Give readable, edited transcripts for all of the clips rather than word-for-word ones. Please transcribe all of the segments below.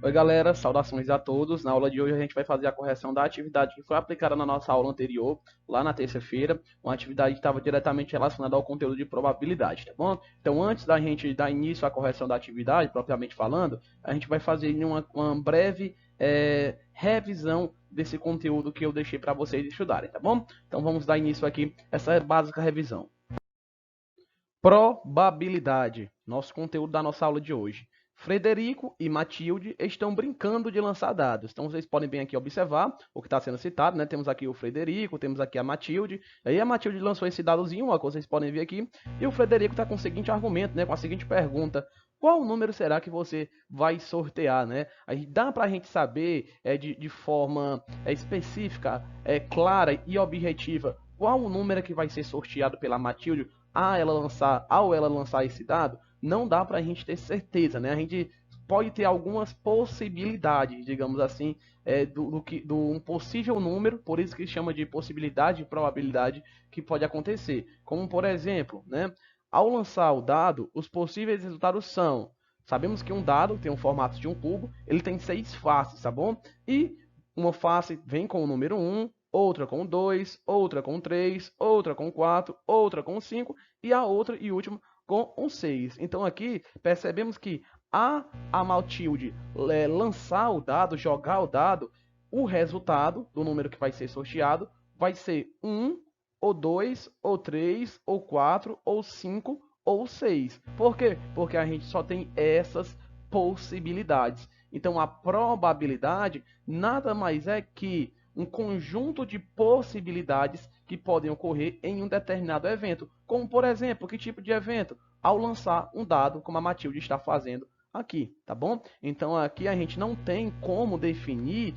Oi, galera, saudações a todos. Na aula de hoje a gente vai fazer a correção da atividade que foi aplicada na nossa aula anterior, lá na terça-feira, uma atividade que estava diretamente relacionada ao conteúdo de probabilidade, tá bom? Então, antes da gente dar início à correção da atividade, propriamente falando, a gente vai fazer uma breve revisão desse conteúdo que eu deixei para vocês estudarem, tá bom? Então, vamos dar início aqui a essa básica revisão. Probabilidade, nosso conteúdo da nossa aula de hoje. Frederico e Matilde estão brincando de lançar dados. Então, vocês podem bem aqui observar o que está sendo citado, né? Temos aqui o Frederico, temos aqui a Matilde. Aí a Matilde lançou esse dadozinho, ó, que vocês podem ver aqui. E o Frederico está com o seguinte argumento, né? Com a seguinte pergunta. Qual número será que você vai sortear, né? Aí dá para a gente saber de forma específica, clara e objetiva qual o número que vai ser sorteado pela Matilde ao ela lançar esse dado, não dá para a gente ter certeza, né? A gente pode ter algumas possibilidades, digamos assim, do um possível número, por isso que chama de possibilidade e probabilidade que pode acontecer. Como, por exemplo, né? Ao lançar o dado, os possíveis resultados são: sabemos que um dado tem um formato de um cubo, ele tem 6 faces, tá bom? E uma face vem com o número 1, outra com 2, outra com 3, outra com 4, outra com 5 e a outra e última com um 6. Então aqui percebemos que a Matilde lançar o dado, jogar o dado, o resultado do número que vai ser sorteado vai ser 1, ou 2, ou 3, ou 4, ou 5, ou 6. Por quê? Porque a gente só tem essas possibilidades. Então a probabilidade nada mais é que um conjunto de possibilidades que podem ocorrer em um determinado evento. Como, por exemplo, que tipo de evento? Ao lançar um dado, como a Matilde está fazendo aqui, tá bom? Então, aqui a gente não tem como definir,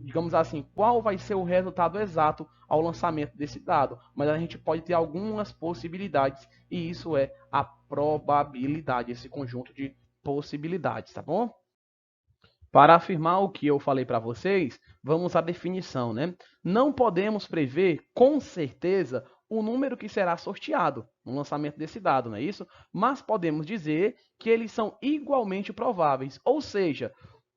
digamos assim, qual vai ser o resultado exato ao lançamento desse dado, mas a gente pode ter algumas possibilidades, e isso é a probabilidade, esse conjunto de possibilidades, tá bom? Para afirmar o que eu falei para vocês, vamos à definição, né? Não podemos prever com certeza o número que será sorteado no lançamento desse dado, não é isso? Mas podemos dizer que eles são igualmente prováveis, ou seja,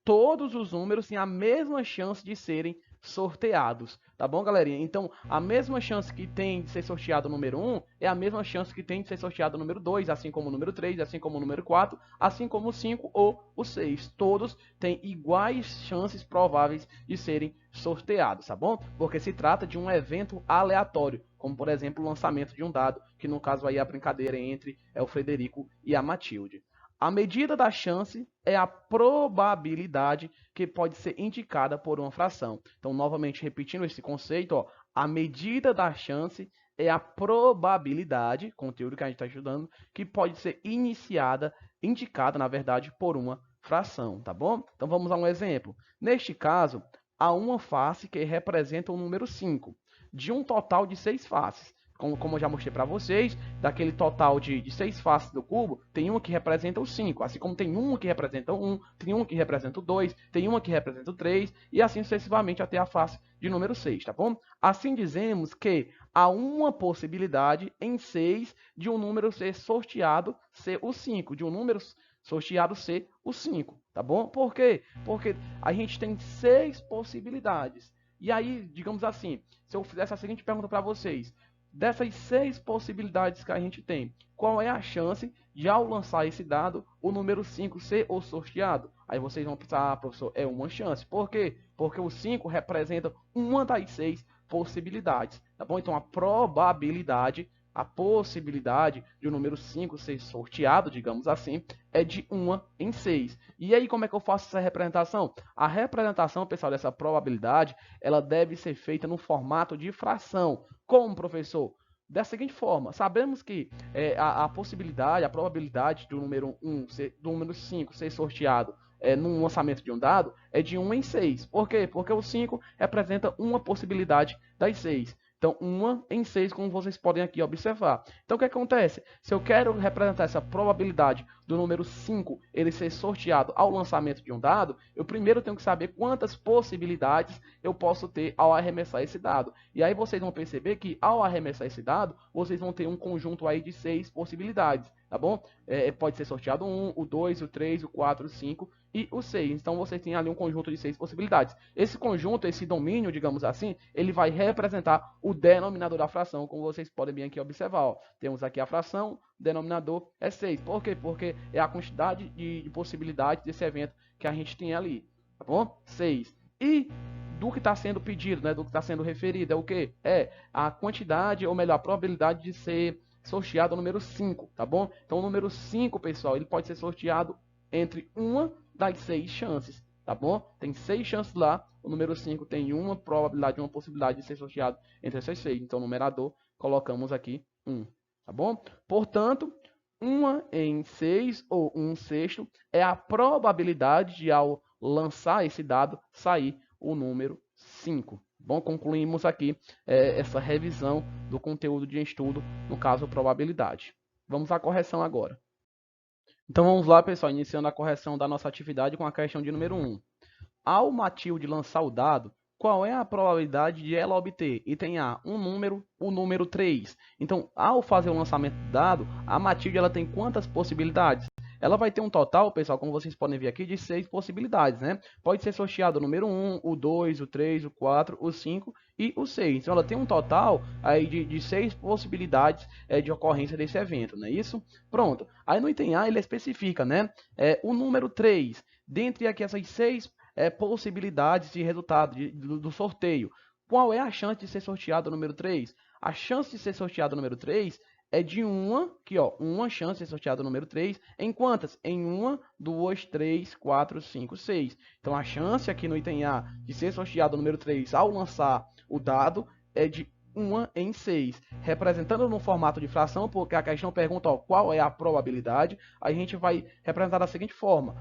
todos os números têm a mesma chance de serem sorteados, tá bom, galerinha? Então, a mesma chance que tem de ser sorteado o número 1 é a mesma chance que tem de ser sorteado o número 2, assim como o número 3, assim como o número 4, assim como o 5 ou o 6. Todos têm iguais chances prováveis de serem sorteados, tá bom? Porque se trata de um evento aleatório, como por exemplo o lançamento de um dado, que no caso aí a brincadeira entre o Frederico e a Matilde. A medida da chance é a probabilidade que pode ser indicada por uma fração. Então, novamente repetindo esse conceito, ó, a medida da chance é a probabilidade, conteúdo que a gente está estudando, que pode ser indicada, na verdade, por uma fração, tá bom? Então, vamos a um exemplo. Neste caso, há uma face que representa o número 5, de um total de 6 faces. Como eu já mostrei para vocês, daquele total de 6 faces do cubo, tem uma que representa o 5, assim como tem uma que representa o 1, tem uma que representa o 2, tem uma que representa o 3, e assim sucessivamente até a face de número 6, tá bom? Assim dizemos que há uma possibilidade em 6 de um número ser sorteado ser o 5, de um número sorteado ser o 5, tá bom? Por quê? Porque a gente tem 6 possibilidades. E aí, digamos assim, se eu fizesse a seguinte pergunta para vocês: dessas 6 possibilidades que a gente tem, qual é a chance de, ao lançar esse dado, o número 5 ser o sorteado? Aí vocês vão pensar, professor, é uma chance. Por quê? Porque o 5 representa uma das 6 possibilidades, tá bom? Então a possibilidade de o número 5 ser sorteado, digamos assim, é de 1 em 6. E aí, como é que eu faço essa representação? A representação, pessoal, dessa probabilidade, ela deve ser feita no formato de fração. Como, professor? Da seguinte forma, sabemos que a possibilidade, a probabilidade do número 1, do número 5 ser sorteado num lançamento de um dado é de 1 em 6. Por quê? Porque o 5 representa uma possibilidade das 6. Então, 1 em 6, como vocês podem aqui observar. Então, o que acontece? Se eu quero representar essa probabilidade do número 5 ele ser sorteado ao lançamento de um dado, eu primeiro tenho que saber quantas possibilidades eu posso ter ao arremessar esse dado. E aí vocês vão perceber que ao arremessar esse dado, vocês vão ter um conjunto aí de 6 possibilidades. tá bom? Pode ser sorteado o 1, o 2, o 3, o 4, o 5 e o 6. Então você tem ali um conjunto de 6 possibilidades. Esse conjunto, esse domínio, digamos assim, ele vai representar o denominador da fração, como vocês podem bem aqui observar. Ó. Temos aqui a fração, o denominador é 6. Por quê? Porque é a quantidade de possibilidades desse evento que a gente tem ali, tá bom? 6. E do que está sendo pedido, né, do que está sendo referido, é o que? É a quantidade, ou melhor, a probabilidade de ser sorteado o número 5, tá bom? Então o número 5, pessoal, ele pode ser sorteado entre uma das 6 chances, tá bom? Tem 6 chances lá, o número 5 tem uma probabilidade, uma possibilidade de ser sorteado entre essas 6. Então, no numerador, colocamos aqui 1, tá bom? Portanto, 1 em 6 ou 1/6 é a probabilidade de, ao lançar esse dado, sair o número 5. Bom, concluímos aqui essa revisão do conteúdo de estudo, no caso, probabilidade. Vamos à correção agora. Então vamos lá, pessoal, iniciando a correção da nossa atividade com a questão de número 1. Ao Matilde lançar o dado, qual é a probabilidade de ela obter? Item A, um número, o número 3. Então, ao fazer o lançamento do dado, a Matilde ela tem quantas possibilidades? Ela vai ter um total, pessoal, como vocês podem ver aqui, de 6 possibilidades, né? Pode ser sorteado o número 1, o 2, o 3, o 4, o 5 e o 6. Então, ela tem um total aí de 6 possibilidades de ocorrência desse evento, não é isso? Pronto. Aí no item A, ele especifica, né? O número 3, dentre aqui essas 6 possibilidades de resultado do sorteio. Qual é a chance de ser sorteado o número 3? A chance de ser sorteado o número 3 é de uma chance de ser sorteado o número 3. Em quantas? Em 1, 2, 3, 4, 5, 6. Então, a chance aqui no item A de ser sorteado o número 3 ao lançar o dado é de 1 em 6. Representando no formato de fração, porque a questão pergunta qual é a probabilidade, a gente vai representar da seguinte forma.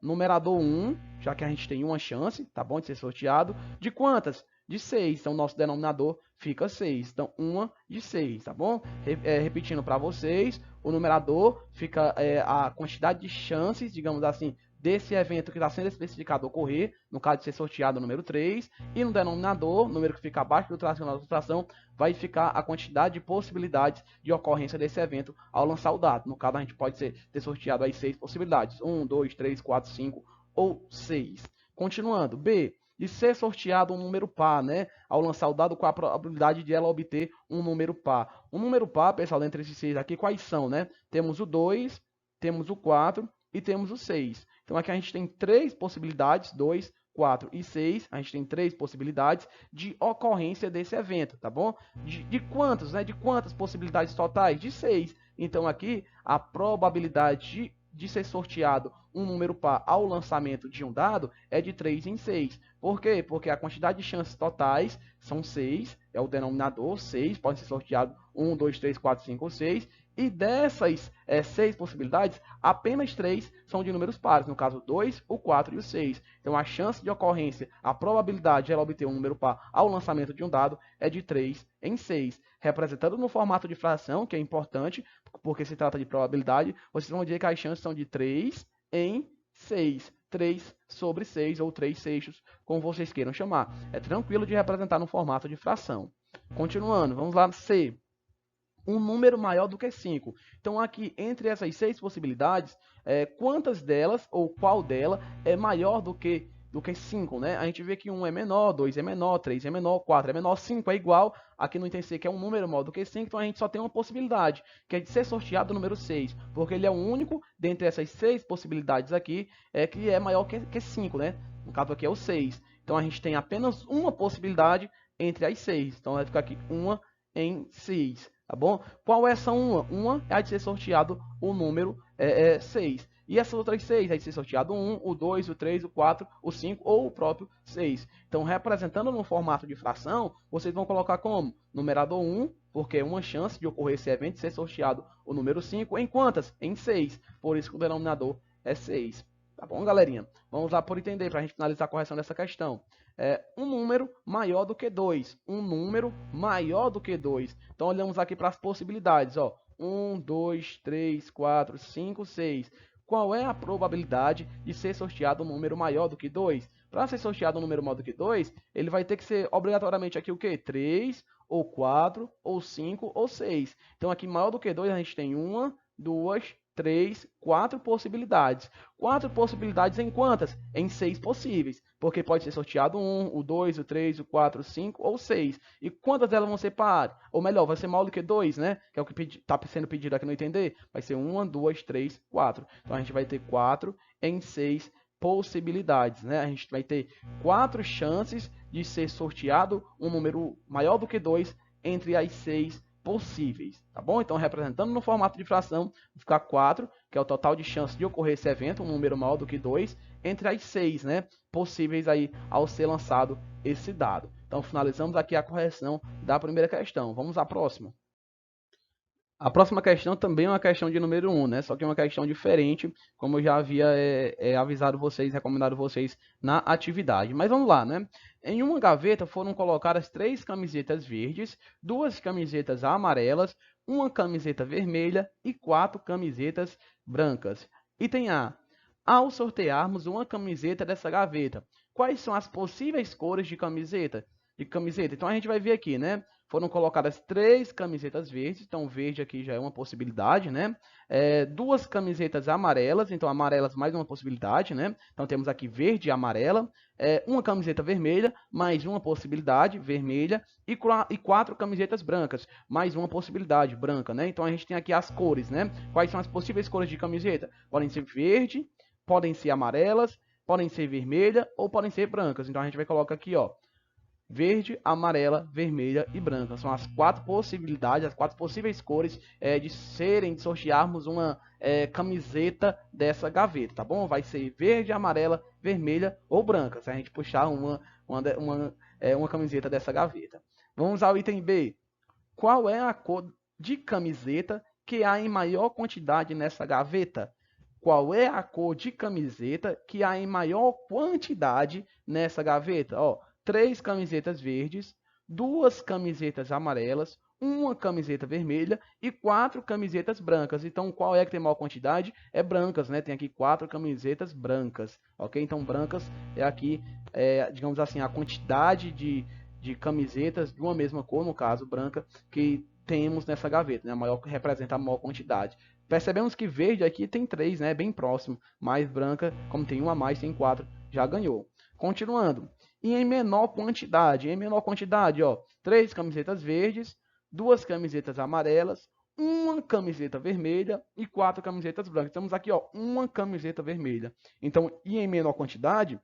Numerador 1, já que a gente tem uma chance, tá bom, de ser sorteado. De quantas? De 6. Então, nosso denominador fica 6. Então, 1 de 6, tá bom? Repetindo para vocês, o numerador fica a quantidade de chances, digamos assim, desse evento que está sendo especificado ocorrer, no caso de ser sorteado o número 3, e no denominador, o número que fica abaixo do tracinho da subtração, vai ficar a quantidade de possibilidades de ocorrência desse evento ao lançar o dado. No caso, a gente pode ter sorteado aí 6 possibilidades, 1, 2, 3, 4, 5 ou 6. Continuando, B, de ser sorteado um número par, né? Ao lançar o dado, com a probabilidade de ela obter um número par. Um número par, pessoal, dentre esses 6 aqui, quais são, né? Temos o 2, temos o 4 e temos o 6. Então, aqui a gente tem 3 possibilidades, 2, 4 e 6. A gente tem 3 possibilidades de ocorrência desse evento, tá bom? De quantos, né? De quantas possibilidades totais? De 6. Então, aqui, a probabilidade de ser sorteado um número par ao lançamento de um dado é de 3 em 6. Por quê? Porque a quantidade de chances totais são 6, é o denominador, 6, pode ser sorteado 1, 2, 3, 4, 5 ou 6, e dessas 6 possibilidades, apenas 3 são de números pares, no caso 2, o 4 e o 6. Então a chance de ocorrência, a probabilidade de ela obter um número par ao lançamento de um dado é de 3 em 6. Representando no formato de fração, que é importante, porque se trata de probabilidade, vocês vão dizer que as chances são de 3 em 6. 3 sobre 6 ou 3/6, como vocês queiram chamar. É tranquilo de representar no formato de fração. Continuando, vamos lá, C. Um número maior do que 5. Então, aqui, entre essas 6 possibilidades, quantas delas, ou qual dela, é maior do que 5, né? A gente vê que 1 é menor, 2 é menor, 3 é menor, 4 é menor, 5 é igual. Aqui no item C, que é um número maior do que 5, então a gente só tem uma possibilidade, que é de ser sorteado o número 6, porque ele é o único, dentre essas 6 possibilidades aqui, que é maior que 5, né? No caso aqui é o 6. Então, a gente tem apenas uma possibilidade entre as 6. Então, vai ficar aqui 1 em 6. Tá bom? Qual é essa uma? Uma é a de ser sorteado o número 6. E essas outras 6 é de ser sorteado o 1, o 2, o 3, o 4, o 5 ou o próprio 6. Então, representando no formato de fração, vocês vão colocar como? Numerador 1, porque é uma chance de ocorrer esse evento de ser sorteado o número 5. Em quantas? Em 6. Por isso que o denominador é 6. Tá bom, galerinha? Vamos lá por entender, para a gente finalizar a correção dessa questão. Um número maior do que 2. Um número maior do que 2. Então, olhamos aqui para as possibilidades. 1, 2, 3, 4, 5, 6. Qual é a probabilidade de ser sorteado um número maior do que 2? Para ser sorteado um número maior do que 2, ele vai ter que ser obrigatoriamente aqui o quê? 3, ou 4, ou 5, ou 6. Então, aqui maior do que 2, a gente tem 1, 2, 3, 4 possibilidades. 4 possibilidades em quantas? Em 6 possíveis, porque pode ser sorteado 1, o 2, o 3, o 4, o 5 ou 6. E quantas delas vão ser pares? Ou melhor, vai ser maior do que 2, né? Que é o que está sendo pedido aqui no entender. Vai ser 1, 2, 3, 4. Então a gente vai ter 4 em 6 possibilidades, né? A gente vai ter 4 chances de ser sorteado um número maior do que 2 entre as 6 possíveis, tá bom? Então, representando no formato de fração, vai ficar 4, que é o total de chance de ocorrer esse evento, um número maior do que 2, entre as 6, né, possíveis aí ao ser lançado esse dado. Então, finalizamos aqui a correção da primeira questão. Vamos à próxima. A próxima questão também é uma questão de número 1, né? Só que é uma questão diferente, como eu já havia avisado vocês, recomendado vocês na atividade. Mas vamos lá, né? Em uma gaveta foram colocadas 3 camisetas verdes, 2 camisetas amarelas, uma camiseta vermelha e 4 camisetas brancas. Item A. Ao sortearmos uma camiseta dessa gaveta, quais são as possíveis cores de camiseta? Então a gente vai ver aqui, né? Foram colocadas 3 camisetas verdes, então verde aqui já é uma possibilidade, né? 2 camisetas amarelas, então amarelas mais uma possibilidade, né? Então temos aqui verde e amarela. Uma camiseta vermelha, mais uma possibilidade, vermelha. E 4 camisetas brancas, mais uma possibilidade, branca, né? Então a gente tem aqui as cores, né? Quais são as possíveis cores de camiseta? Podem ser verde, podem ser amarelas, podem ser vermelha ou podem ser brancas. Então a gente vai colocar aqui, ó, verde, amarela, vermelha e branca. São as 4 possibilidades, as 4 possíveis cores de sortearmos uma camiseta dessa gaveta, tá bom? Vai ser verde, amarela, vermelha ou branca, se a gente puxar uma camiseta dessa gaveta. Vamos ao item B. Qual é a cor de camiseta que há em maior quantidade nessa gaveta? Qual é a cor de camiseta que há em maior quantidade nessa gaveta? Ó, 3 camisetas verdes, 2 camisetas amarelas, uma camiseta vermelha e 4 camisetas brancas. Então, qual é que tem maior quantidade? É brancas, né? Tem aqui 4 camisetas brancas, ok? Então, brancas é aqui, digamos assim, a quantidade de camisetas de uma mesma cor, no caso branca, que temos nessa gaveta, né? A maior representa a maior quantidade. Percebemos que verde aqui tem 3, né? Bem próximo, mais branca, como tem uma a mais, tem 4, já ganhou. Continuando. E em menor quantidade, ó, 3 camisetas verdes, 2 camisetas amarelas, uma camiseta vermelha e 4 camisetas brancas. Temos aqui, ó, uma camiseta vermelha. Então, e em menor quantidade,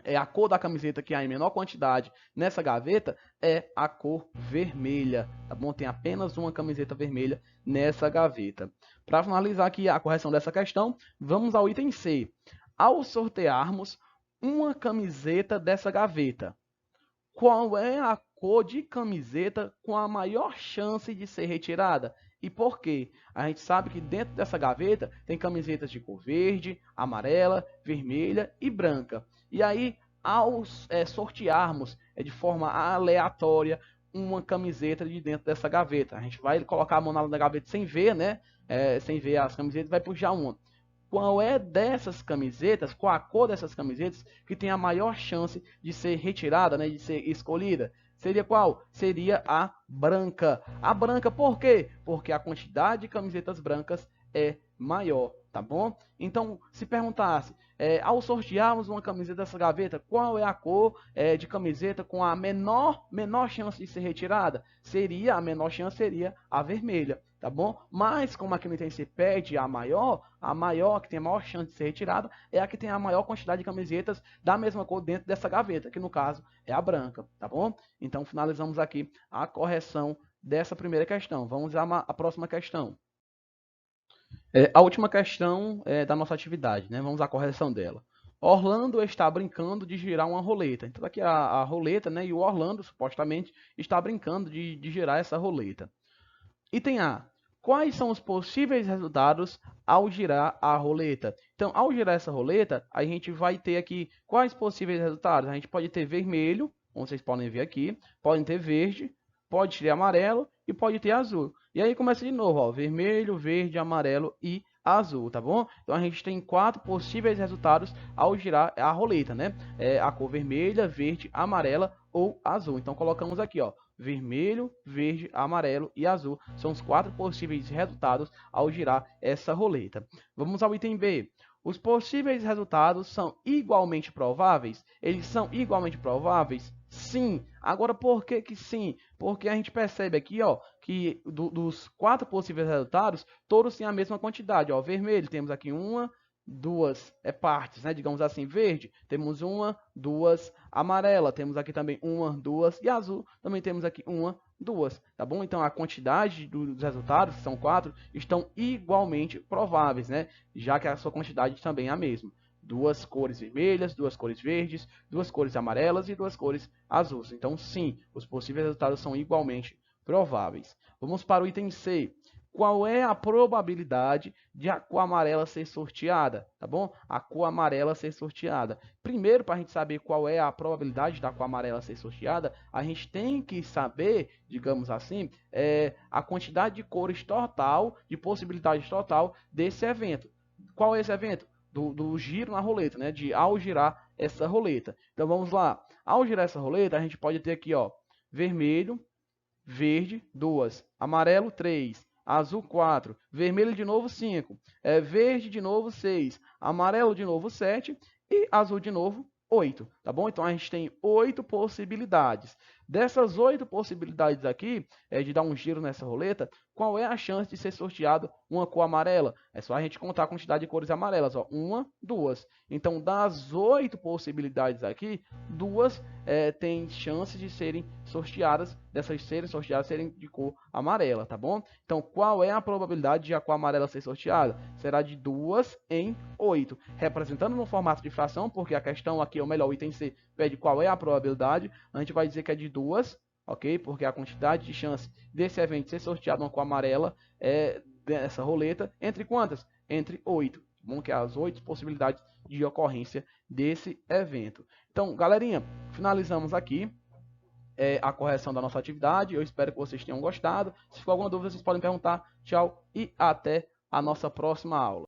a cor da camiseta que há em menor quantidade nessa gaveta é a cor vermelha, tá bom? Tem apenas uma camiseta vermelha nessa gaveta. Para finalizar aqui a correção dessa questão, vamos ao item C. Ao sortearmos uma camiseta dessa gaveta, qual é a cor de camiseta com a maior chance de ser retirada? E por quê? A gente sabe que dentro dessa gaveta tem camisetas de cor verde, amarela, vermelha e branca. E aí, ao sortearmos de forma aleatória uma camiseta de dentro dessa gaveta, a gente vai colocar a mão na gaveta sem ver, né? Sem ver as camisetas, vai puxar uma. Qual é dessas camisetas, qual a cor dessas camisetas que tem a maior chance de ser retirada, né, de ser escolhida? Seria qual? Seria a branca. A branca por quê? Porque a quantidade de camisetas brancas é maior, tá bom? Então, se perguntasse, ao sortearmos uma camiseta dessa gaveta, qual é a cor de camiseta com a menor chance de ser retirada? A menor chance seria a vermelha, tá bom? Mas, como aqui no item se pede a maior que tem a maior chance de ser retirada é a que tem a maior quantidade de camisetas da mesma cor dentro dessa gaveta, que no caso é a branca, tá bom? Então, finalizamos aqui a correção dessa primeira questão. Vamos à próxima questão. A última questão da nossa atividade, né? Vamos à correção dela. Orlando está brincando de girar uma roleta. Então, aqui a roleta, né? E o Orlando, supostamente, está brincando de girar essa roleta. Item A. Quais são os possíveis resultados ao girar a roleta? Então, ao girar essa roleta, a gente vai ter aqui quais possíveis resultados? A gente pode ter vermelho, como vocês podem ver aqui, pode ter verde, pode ter amarelo e pode ter azul. E aí começa de novo, ó, vermelho, verde, amarelo e azul, tá bom? Então a gente tem 4 possíveis resultados ao girar a roleta, né? A cor vermelha, verde, amarela ou azul. Então colocamos aqui, ó, vermelho, verde, amarelo e azul. São os 4 possíveis resultados ao girar essa roleta. Vamos ao item B. Os possíveis resultados são igualmente prováveis? Eles são igualmente prováveis? Sim. Agora, por que que sim? Porque a gente percebe aqui, ó, que dos 4 possíveis resultados, todos têm a mesma quantidade. Ó, vermelho, temos aqui uma, duas partes, né? Digamos assim, verde, temos uma, duas, amarela, temos aqui também uma, duas, e azul, também temos aqui uma, duas, tá bom? Então, a quantidade dos resultados, que são 4, estão igualmente prováveis, né? Já que a sua quantidade também é a mesma. Duas cores vermelhas, duas cores verdes, duas cores amarelas e duas cores azuis. Então, sim, os possíveis resultados são igualmente prováveis. Vamos para o item C. Qual é a probabilidade de a cor amarela ser sorteada? Tá bom? A cor amarela ser sorteada. Primeiro, para a gente saber qual é a probabilidade da cor amarela ser sorteada, a gente tem que saber, digamos assim, a quantidade de cores total, de possibilidade total desse evento. Qual é esse evento? Do giro na roleta, né? Ao girar essa roleta. Então vamos lá. Ao girar essa roleta, a gente pode ter aqui, ó, vermelho, verde, 2, amarelo, 3, azul, 4, vermelho de novo, 5, verde de novo, 6, amarelo de novo, 7 e azul de novo, 8, tá bom? Então a gente tem 8 possibilidades. Dessas 8 possibilidades aqui, de dar um giro nessa roleta, qual é a chance de ser sorteado uma cor amarela? É só a gente contar a quantidade de cores amarelas, ó, 1, 2. Então, das 8 possibilidades aqui, 2 têm chance de serem sorteadas, serem de cor amarela, tá bom? Então, qual é a probabilidade de a cor amarela ser sorteada? Será de 2 em 8. Representando no formato de fração, porque a questão aqui, ou melhor, o item C pede qual é a probabilidade, a gente vai dizer que é de 2, ok? Porque a quantidade de chance desse evento ser sorteado uma cor amarela dessa roleta, entre quantas? Entre 8. Bom, que é as 8 possibilidades de ocorrência desse evento. Então, galerinha, finalizamos aqui a correção da nossa atividade. Eu espero que vocês tenham gostado. Se for alguma dúvida, vocês podem perguntar. Tchau e até a nossa próxima aula.